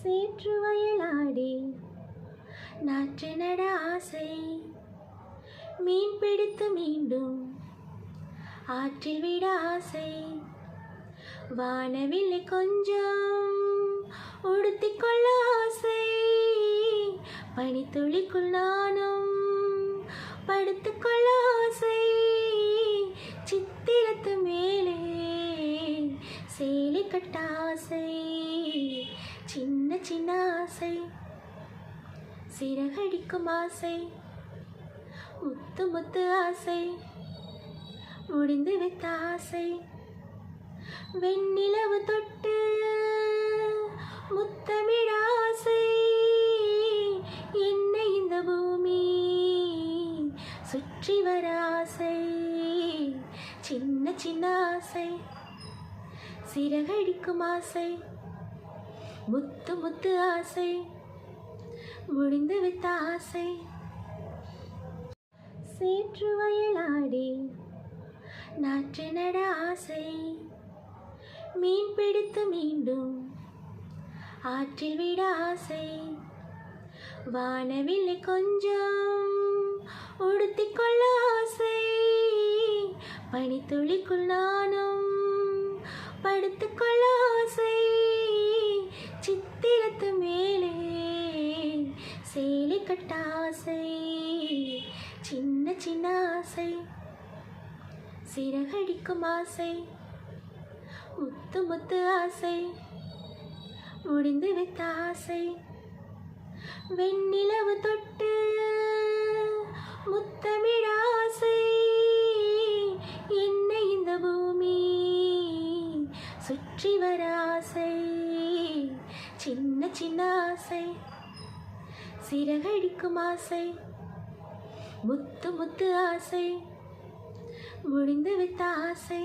சேற்று வயலாடி நாற்று நட ஆசை, மீன் பிடித்து மீண்டும் ஆற்றில் விட ஆசை, வானவில்லை கொஞ்சம் உடுத்திக்கொள்ள ஆசை, பனித்துளிக்குள் நானும் படுத்துக்கொள்ள ஆசை, சித்திரத்து மேலே சேலை கட்ட ஆசை, சின்ன சின்ன ஆசை, சிறகடிக்கும் ஆசை, முத்து முத்து ஆசை, முடிந்து வைத்த ஆசை, வெண்ணிலவு தொட்டு முத்தமிழ ஆசை, என்னை இந்த பூமி சுற்றி வர ஆசை, சின்ன சின்ன ஆசை, சிறகடிக்கும் ஆசை, முத்து முத்து ஆசை, முடிந்து வைத்த ஆசை. சேற்று வயலாடி நாற்று நட ஆசை, மீன் பிடித்து மீண்டும் ஆற்றில் விட ஆசை, வானவில்லை கொஞ்சம் உடுத்திக்கொள்ள ஆசை, பனித்துளிக்குள் நானும் படுத்துக்கொள்ள ஆசை, சித்திரத்து மேலே சேலை கட்ட ஆசை, சின்ன சின்ன ஆசை, சிறகடிக்கும் ஆசை, முத்து முத்து ஆசை, முடிந்து வைத்த ஆசை, வெண்ணிலவு தொட்டு முத்தமிழ ஆசை, என்னை இந்த பூமி சுற்றி வர ஆசை, சின்ன சின்ன ஆசை, சிறகடிக்கும் ஆசை, முத்து முத்து ஆசை, முடிந்து வைத்த ஆசை.